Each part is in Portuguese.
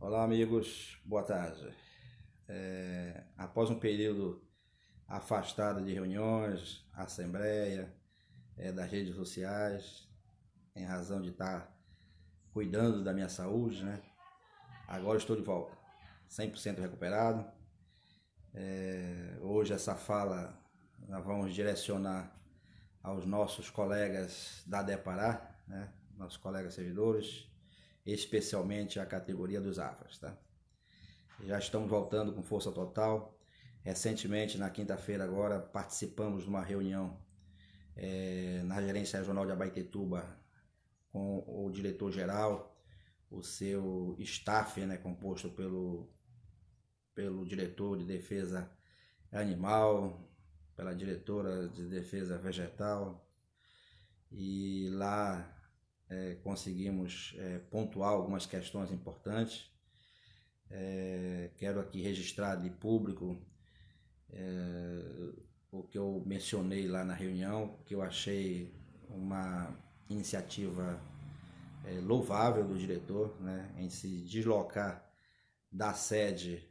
Olá, amigos, boa tarde. Após um período afastado de reuniões, assembleia, das redes sociais, em razão de estar cuidando da minha saúde, né? Agora estou de volta, 100% recuperado. Hoje essa fala nós vamos direcionar aos nossos colegas da Depará, né? Nossos colegas servidores, especialmente a categoria dos AFAs, tá? Já estamos voltando com força total. Recentemente, na quinta-feira agora, participamos de uma reunião na Gerência Regional de Abaetetuba com o diretor-geral, o seu staff, né, composto pelo diretor de defesa animal, pela diretora de defesa vegetal, e lá conseguimos pontuar algumas questões importantes. Quero aqui registrar de público o que eu mencionei lá na reunião, que eu achei uma iniciativa louvável do diretor, né, em se deslocar da sede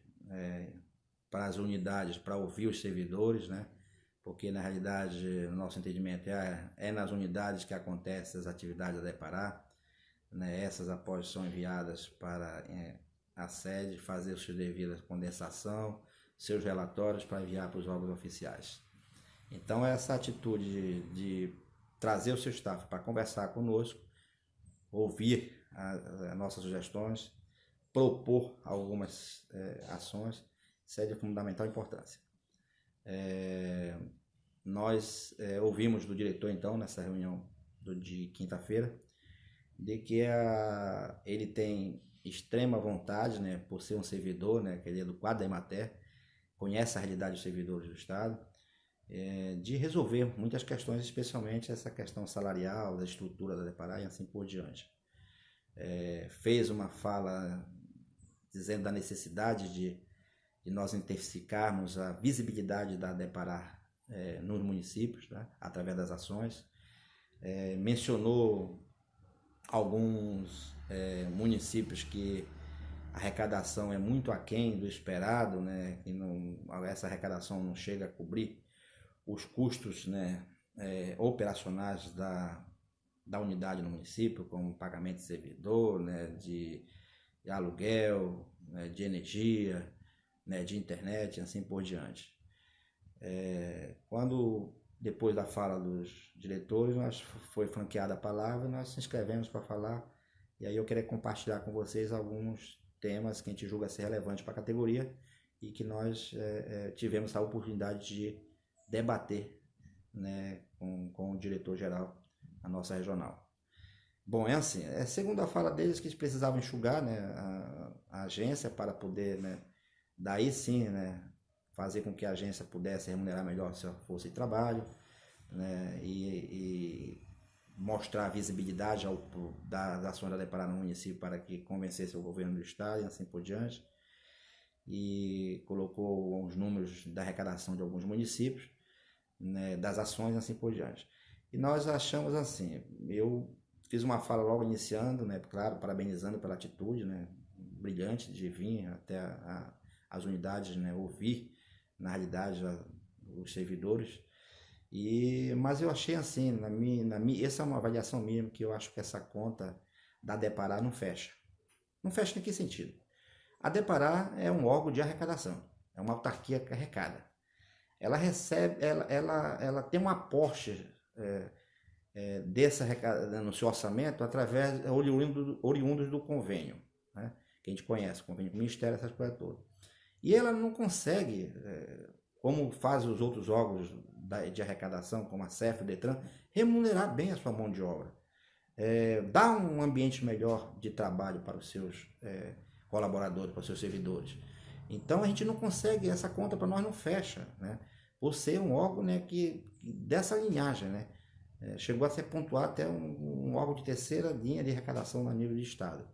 para as unidades para ouvir os servidores, né, porque na realidade o nosso entendimento é nas unidades que acontecem as atividades da Depará, né, essas após são enviadas para a sede fazer sua devida condensação, seus relatórios para enviar para os órgãos oficiais. Então essa atitude de trazer o seu staff para conversar conosco, ouvir as nossas sugestões, propor algumas ações, isso é de fundamental importância. Nós ouvimos do diretor então nessa reunião de quinta-feira de que ele tem extrema vontade, né, por ser um servidor, né, que ele é do quadro da Emater, conhece a realidade dos servidores do Estado, de resolver muitas questões, especialmente essa questão salarial, da estrutura da Depará e assim por diante. Fez uma fala dizendo da necessidade de nós intensificarmos a visibilidade da Depará nos municípios, tá? Através das ações. Mencionou alguns municípios que a arrecadação é muito aquém do esperado, né? E essa arrecadação não chega a cobrir os custos, né, operacionais da unidade no município, como pagamento de servidor, né, de aluguel, né, de energia, né, de internet, assim por diante. Quando depois da fala dos diretores, foi franqueada a palavra, nós nos inscrevemos para falar, e aí eu queria compartilhar com vocês alguns temas que a gente julga ser relevantes para a categoria e que nós tivemos a oportunidade de debater, né, com o diretor-geral da nossa regional. Bom, é assim, segundo a fala deles, que eles precisavam enxugar, né, a agência para poder, né, daí sim, né, fazer com que a agência pudesse remunerar melhor sua força de trabalho, né, e mostrar a visibilidade das ações da Depará no município para que convencesse o governo do estado e assim por diante. E colocou os números da arrecadação de alguns municípios, né, das ações e assim por diante. E nós achamos assim, eu fiz uma fala logo iniciando, né, claro, parabenizando pela atitude, né, brilhante de vir até as unidades, né, ouvir na realidade os servidores. Mas eu achei assim, essa é uma avaliação minha, que eu acho que essa conta da Depará não fecha. Não fecha em que sentido? A Depará é um órgão de arrecadação, é uma autarquia que arrecada. Ela recebe, ela tem um aporte dessa arrecadação no seu orçamento através oriundos do convênio, né, que a gente conhece, convênio com o Ministério, essas coisas todas. E ela não consegue, como fazem os outros órgãos de arrecadação, como a CEF, o DETRAN, remunerar bem a sua mão de obra. Dar um ambiente melhor de trabalho para os seus colaboradores, para os seus servidores. Então a gente não consegue, essa conta para nós não fecha, né? Por ser um órgão, né, que dessa linhagem, né? Chegou a ser pontuado até um órgão de terceira linha de arrecadação a nível de estado.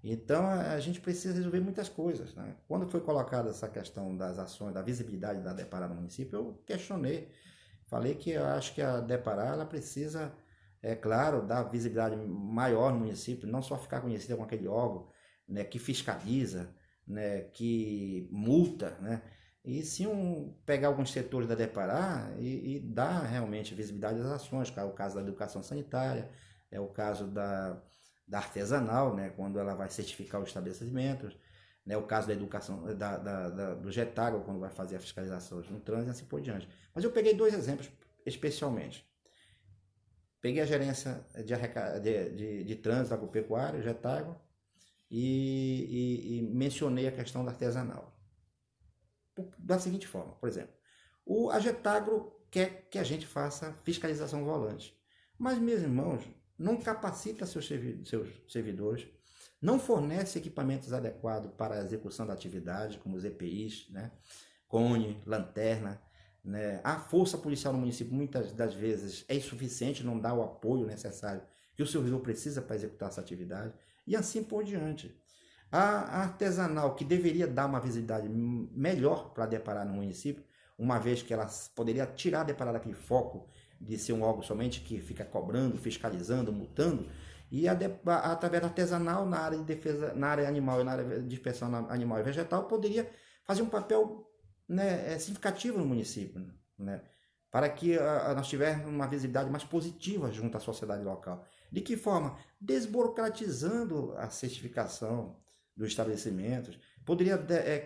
Então a gente precisa resolver muitas coisas, né? Quando foi colocada essa questão das ações, da visibilidade da Depará no município, eu questionei, falei que eu acho que a Depará ela precisa, claro, dar visibilidade maior no município, não só ficar conhecida com aquele órgão, né, que fiscaliza, né, que multa, né? E se pegar alguns setores da Deparar e dar realmente visibilidade às ações, é o caso da educação sanitária, é o caso da artesanal, né, quando ela vai certificar os estabelecimentos, né, o caso da educação, do Getagro, quando vai fazer a fiscalização no trânsito e assim por diante. Mas eu peguei 2 exemplos especialmente. Peguei a gerência de trânsito agropecuário, Getagro, e mencionei a questão da artesanal. Da seguinte forma, por exemplo, a Getagro quer que a gente faça fiscalização volante, mas, meus irmãos, não capacita seus servidores, não fornece equipamentos adequados para a execução da atividade, como os EPIs, né? Cone, lanterna, né? A força policial no município muitas das vezes é insuficiente, não dá o apoio necessário que o servidor precisa para executar essa atividade, e assim por diante. A artesanal, que deveria dar uma visibilidade melhor para a Deparar no município, uma vez que ela poderia tirar a Deparar daquele foco de ser um órgão somente que fica cobrando, fiscalizando, multando, e através da artesanal na área de defesa, na área animal e na área de inspeção animal e vegetal, poderia fazer um papel, né, significativo no município, né, para que nós tivéssemos uma visibilidade mais positiva junto à sociedade local. De que forma? Desburocratizando a certificação dos estabelecimentos, poderia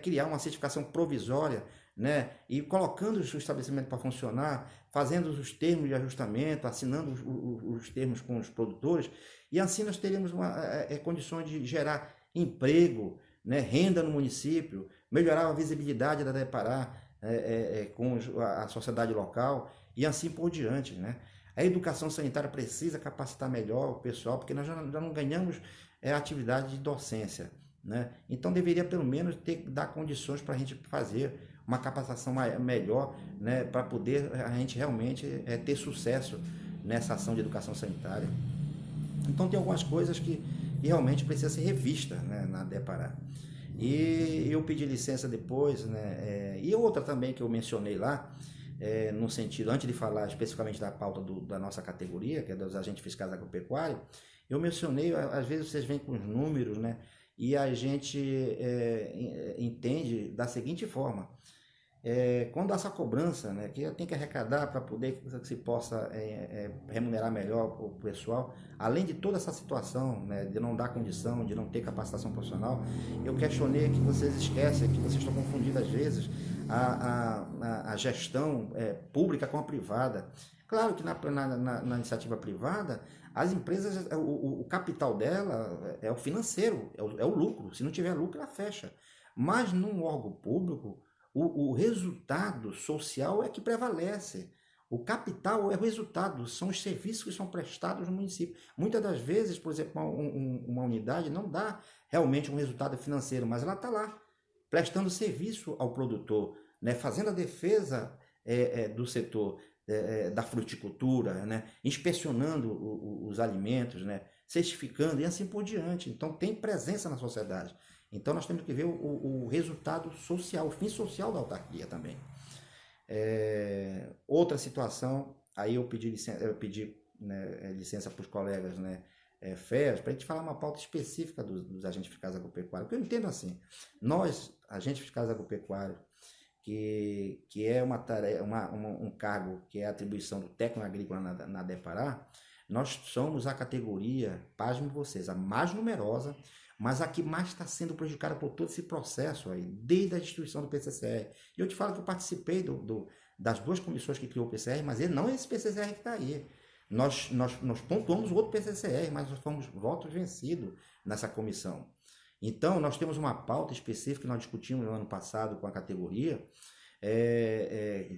criar uma certificação provisória, né, e colocando o estabelecimento para funcionar, fazendo os termos de ajustamento, assinando os termos com os produtores, e assim nós teríamos condições de gerar emprego, né, renda no município, melhorar a visibilidade da Deparar com a sociedade local e assim por diante, né? A educação sanitária precisa capacitar melhor o pessoal, porque nós já não ganhamos atividade de docência, né? Então deveria pelo menos dar condições para a gente fazer uma capacitação melhor, né, para poder a gente realmente ter sucesso nessa ação de educação sanitária. Então tem algumas coisas que realmente precisa ser revista, né, na Deparar. E eu pedi licença depois, né, e outra também que eu mencionei lá, no sentido, antes de falar especificamente da pauta da nossa categoria, que é dos agentes fiscais agropecuários, eu mencionei, às vezes vocês vêm com os números, né, e a gente entende da seguinte forma: quando essa cobrança, né, que tem que arrecadar para poder que se possa remunerar melhor o pessoal, além de toda essa situação, né, de não dar condição, de não ter capacitação profissional, eu questionei que vocês esquecem, que vocês estão confundindo às vezes a gestão pública com a privada. Claro que na iniciativa privada, as empresas, o capital dela é o financeiro, é o lucro. Se não tiver lucro, ela fecha. Mas num órgão público, o resultado social é que prevalece. O capital é o resultado, são os serviços que são prestados no município. Muitas das vezes, por exemplo, uma unidade não dá realmente um resultado financeiro, mas ela está lá, prestando serviço ao produtor, né, fazendo a defesa do setor da fruticultura, né, inspecionando os alimentos, né, certificando e assim por diante. Então tem presença na sociedade. Então nós temos que ver o resultado social, o fim social da autarquia também. Outra situação, aí eu pedi licença para os colegas, né, FEAS, para a gente falar uma pauta específica dos agentes fiscais agropecuários. Porque eu entendo assim, nós, agentes fiscais agropecuários, que é uma tarefa, um cargo que é a atribuição do técnico agrícola na Deparar, nós somos a categoria, pasmem vocês, a mais numerosa, mas a que mais está sendo prejudicada por todo esse processo aí, desde a instituição do PCCR. E eu te falo que eu participei das 2 comissões que criou o PCCR, mas ele não é esse PCCR que está aí. Nós pontuamos o outro PCCR, mas nós fomos votos vencidos nessa comissão. Então, nós temos uma pauta específica que nós discutimos no ano passado com a categoria,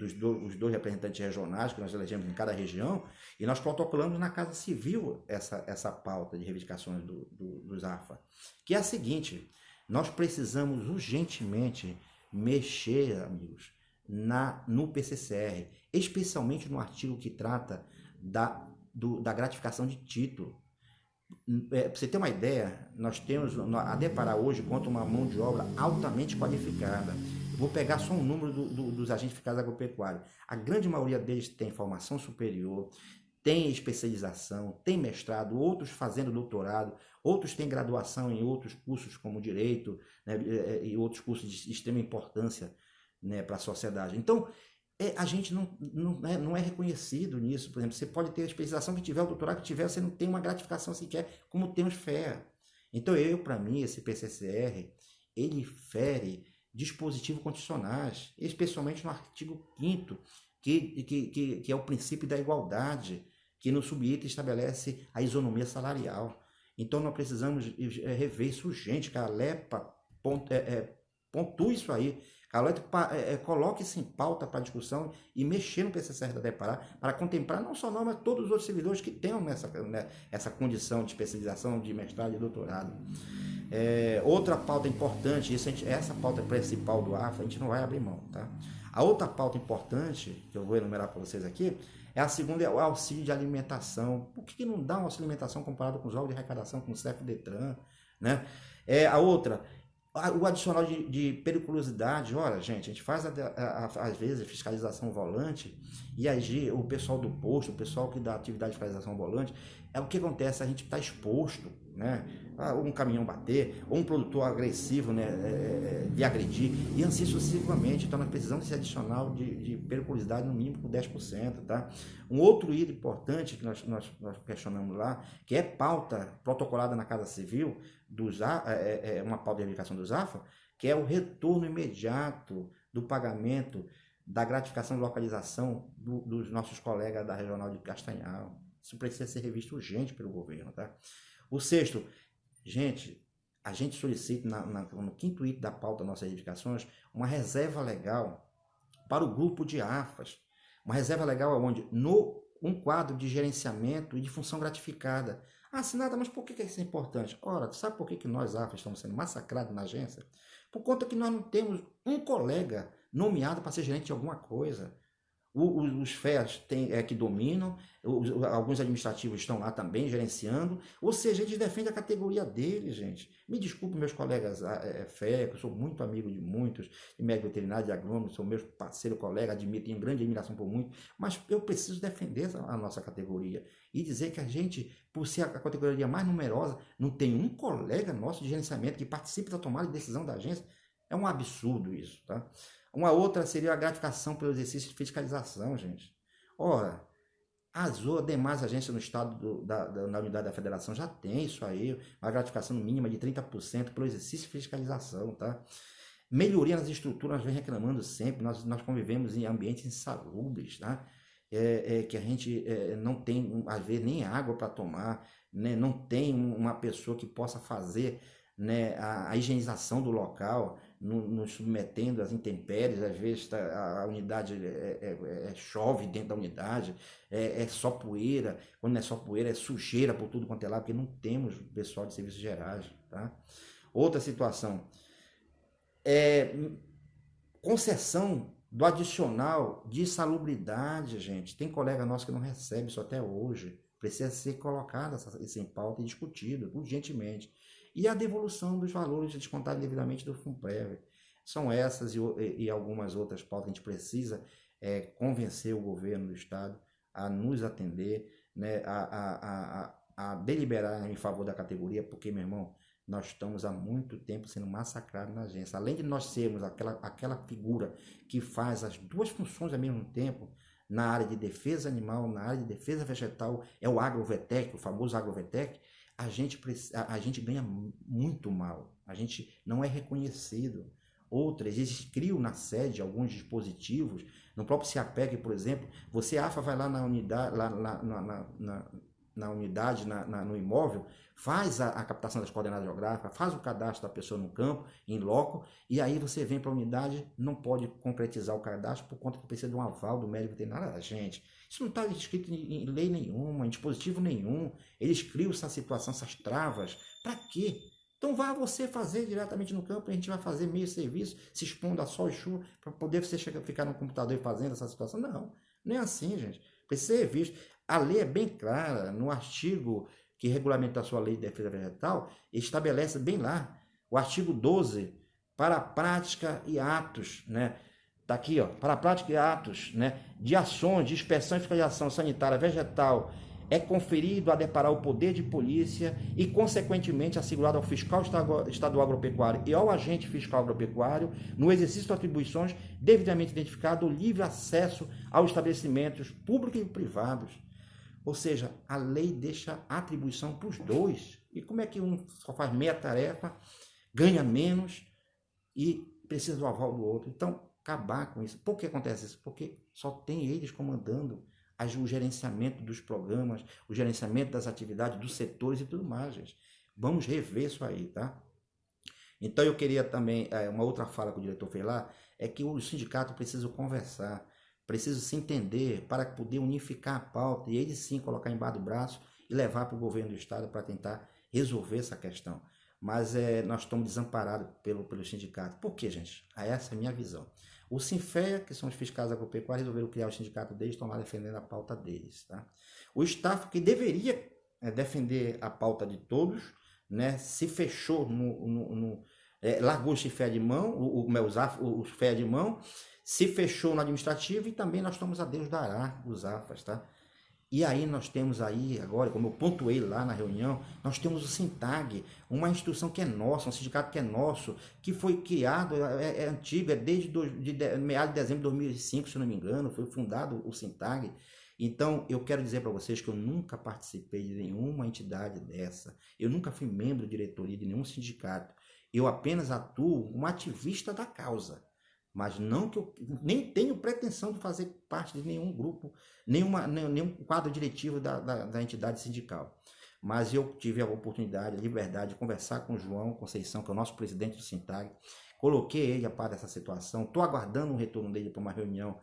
os 2 representantes regionais que nós elegemos em cada região, e nós protocolamos na Casa Civil essa pauta de reivindicações dos AFA, que é a seguinte: nós precisamos urgentemente mexer, amigos, no PCCR, especialmente no artigo que trata da gratificação de título. Para você ter uma ideia, nós temos a Deparar hoje contra uma mão de obra altamente qualificada. Vou pegar só um número dos agentes fiscais agropecuários. A grande maioria deles tem formação superior, têm especialização, têm mestrado, outros fazendo doutorado, outros têm graduação em outros cursos como direito, né, e outros cursos de extrema importância, né, para a sociedade. Então, a gente não é reconhecido nisso. Por exemplo, você pode ter a especialização que tiver, o doutorado que tiver, você não tem uma gratificação sequer, como temos FEA. Então, para mim, esse PCCR, ele fere dispositivos constitucionais, especialmente no artigo 5º, que é o princípio da igualdade, que no subitem estabelece a isonomia salarial. Então, nós precisamos rever isso urgente, que a LEPA pontue isso aí, que a LEPA coloque isso em pauta para discussão e mexer no PCCR da Pará, para contemplar não só nós, mas todos os outros servidores que tenham essa condição de especialização, de mestrado e doutorado. Outra pauta importante, essa pauta principal do AFA, a gente não vai abrir mão, tá? A outra pauta importante, que eu vou enumerar para vocês aqui, a segunda é o auxílio de alimentação. Por que não dá um auxílio de alimentação comparado com os órgãos de arrecadação, com o CEF-DETRAN, né? A outra, o adicional de periculosidade. Olha, gente, a gente faz às vezes fiscalização volante e aí o pessoal do posto, o pessoal que dá atividade de fiscalização volante, o que acontece? A gente está exposto, né? Um caminhão bater, ou um produtor agressivo, né, de agredir, e assim sucessivamente. Então nós precisamos desse adicional de periculosidade no mínimo com 10%, tá? Um outro item importante que nós questionamos lá, que é pauta protocolada na Casa Civil, uma pauta de verificação dos AFA, que é o retorno imediato do pagamento da gratificação de localização dos nossos colegas da Regional de Castanhal. Isso precisa ser revisto urgente pelo governo, tá? O sexto, gente, a gente solicita no 5º item da pauta das nossas reivindicações uma reserva legal para o grupo de AFAs. Uma reserva legal onde? Um quadro de gerenciamento e de função gratificada. Assinada, mas por que isso é importante? Ora, sabe por que nós, AFAs, estamos sendo massacrados na agência? Por conta que nós não temos um colega nomeado para ser gerente de alguma coisa. Os FEAs que dominam, alguns administrativos estão lá também gerenciando, ou seja, eles defendem a categoria deles, gente. Me desculpe, meus colegas FEA, que eu sou muito amigo de muitos, de médico veterinário, de agrônomo, sou meu parceiro, colega, tenho grande admiração por muitos, mas eu preciso defender a nossa categoria e dizer que a gente, por ser a categoria mais numerosa, não tem um colega nosso de gerenciamento que participe da tomada de decisão da agência. É um absurdo isso, tá? Uma outra seria a gratificação pelo exercício de fiscalização, gente. Ora, as demais agências no estado na unidade da federação já tem isso aí, uma gratificação mínima de 30% pelo exercício de fiscalização, tá? Melhoria nas estruturas, nós vem reclamando sempre, nós convivemos em ambientes insalubres, tá? Que a gente não tem, às vezes, nem água para tomar, né? Não tem uma pessoa que possa fazer, né, a higienização do local, nos submetendo às intempéries. Às vezes a unidade chove dentro da unidade, é só poeira, quando não é só poeira, é sujeira por tudo quanto é lá, porque não temos pessoal de serviços gerais, tá? Outra situação, concessão do adicional de insalubridade, gente. Tem colega nosso que não recebe isso até hoje, precisa ser colocado isso em pauta e discutido urgentemente. E a devolução dos valores descontados devidamente do FUNPREV. São essas e algumas outras pautas que a gente precisa convencer o governo do Estado a nos atender, né, a deliberar em favor da categoria, porque, meu irmão, nós estamos há muito tempo sendo massacrados na agência. Além de nós sermos aquela figura que faz as duas funções ao mesmo tempo, na área de defesa animal, na área de defesa vegetal, é o agrovetec, o famoso agrovetec, a gente ganha muito mal, a gente não é reconhecido. Outras, eles criam na sede alguns dispositivos, no próprio CEAPEC, por exemplo, você, AFA, vai lá na unidade, no imóvel, faz a captação das coordenadas geográficas, faz o cadastro da pessoa no campo, em loco, e aí você vem para a unidade, não pode concretizar o cadastro por conta que precisa de um aval do médico veterinário. Gente, isso não está escrito em lei nenhuma, em dispositivo nenhum. Eles criam essa situação, essas travas. Para quê? Então vá você fazer diretamente no campo, a gente vai fazer meio serviço, se expondo a sol e chuva, para poder você ficar no computador e fazendo essa situação. Não é assim, gente. Precisa ser visto. A lei é bem clara, no artigo que regulamenta a sua lei de defesa vegetal, estabelece bem lá, o artigo 12, para a prática e atos, né, Está aqui, ó, para a prática de atos, né, de ações de inspeção e fiscalização sanitária vegetal é conferido a deparar o poder de polícia e, consequentemente, assegurado ao fiscal estadual agropecuário e ao agente fiscal agropecuário, no exercício de atribuições devidamente identificado, o livre acesso aos estabelecimentos públicos e privados. Ou seja, a lei deixa atribuição para os dois. E como é que um só faz meia tarefa, ganha menos e precisa do aval do outro? Então, acabar com isso. Por que acontece isso? Porque só tem eles comandando o gerenciamento dos programas, o gerenciamento das atividades, dos setores e tudo mais, gente. Vamos rever isso aí, tá? Então eu queria também, uma outra fala que o diretor fez lá, é que o sindicato precisa conversar, precisa se entender para poder unificar a pauta e eles sim colocar embaixo do braço e levar para o governo do estado para tentar resolver essa questão. Mas nós estamos desamparados pelo sindicato. Por quê, gente? Essa é a minha visão. O Sinfea, que são os fiscais agropecuários, resolveram criar o sindicato deles, estão lá defendendo a pauta deles. Tá? O staff, que deveria defender a pauta de todos, né, se fechou, largou o chifé de mão, o chifé de mão, se fechou no administrativo e também nós estamos a Deus dará os AFAs, tá? E aí nós temos aí, agora, como eu pontuei lá na reunião, nós temos o Sintag, uma instituição que é nossa, um sindicato que é nosso, que foi criado, é antigo, é desde meados de dezembro de 2005, se não me engano, foi fundado o Sintag. Então, eu quero dizer para vocês que eu nunca participei de nenhuma entidade dessa, eu nunca fui membro de diretoria de nenhum sindicato, eu apenas atuo como ativista da causa. Mas não que eu nem tenho pretensão de fazer parte de nenhum grupo, nenhum quadro diretivo da entidade sindical. Mas eu tive a oportunidade, a liberdade de conversar com o João Conceição, que é o nosso presidente do Sintag, coloquei ele a par dessa situação, estou aguardando um retorno dele para uma reunião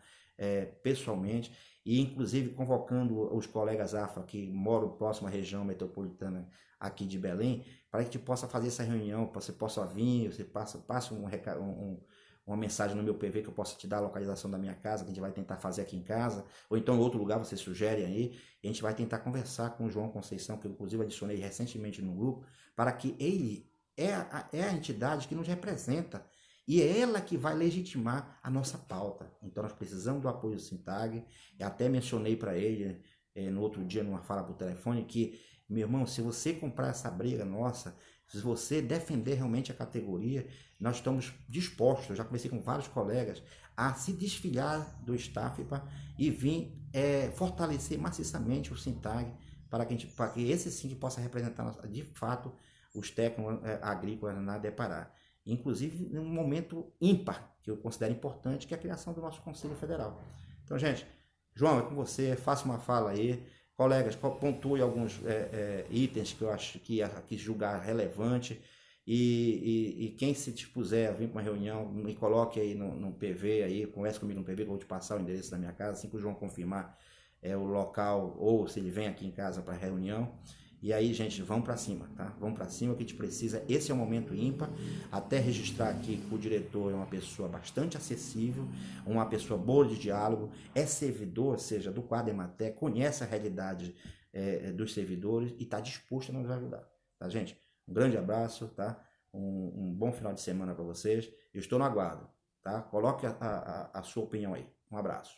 pessoalmente, e inclusive convocando os colegas AFA que moram próximo à região metropolitana aqui de Belém, para que a gente possa fazer essa reunião, você possa vir, você passe uma mensagem no meu PV que eu possa te dar a localização da minha casa, que a gente vai tentar fazer aqui em casa, ou então em outro lugar você sugere aí, e a gente vai tentar conversar com o João Conceição, que eu inclusive adicionei recentemente no grupo, para que ele é a entidade que nos representa, e é ela que vai legitimar a nossa pauta. Então nós precisamos do apoio do Sintag, eu até mencionei para ele no outro dia, numa fala por telefone, que, meu irmão, se você comprar essa briga nossa, se você defender realmente a categoria, nós estamos dispostos, eu já conversei com vários colegas, a se desfiliar do Stafipa e vir fortalecer maciçamente o Sintag para que esse sim possa representar de fato os técnicos agrícolas na Depará. Inclusive num momento ímpar, que eu considero importante, que é a criação do nosso Conselho Federal. Então, gente, João, é com você, faça uma fala aí. Colegas, pontue alguns itens que eu acho que julgar relevante e quem se dispuser a vir para uma reunião, me coloque aí no PV, aí, converse comigo no PV, que eu vou te passar o endereço da minha casa, assim que o João confirmar o local, ou se ele vem aqui em casa para reunião. E aí, gente, vamos para cima, tá? Vamos para cima que a gente precisa. Esse é o momento ímpar. Até registrar aqui que o diretor é uma pessoa bastante acessível, uma pessoa boa de diálogo, é servidor, ou seja, do quadro Emater, conhece a realidade dos servidores e está disposto a nos ajudar, tá, gente? Um grande abraço, tá? Um bom final de semana para vocês. Eu estou no aguardo, tá? Coloque a sua opinião aí. Um abraço.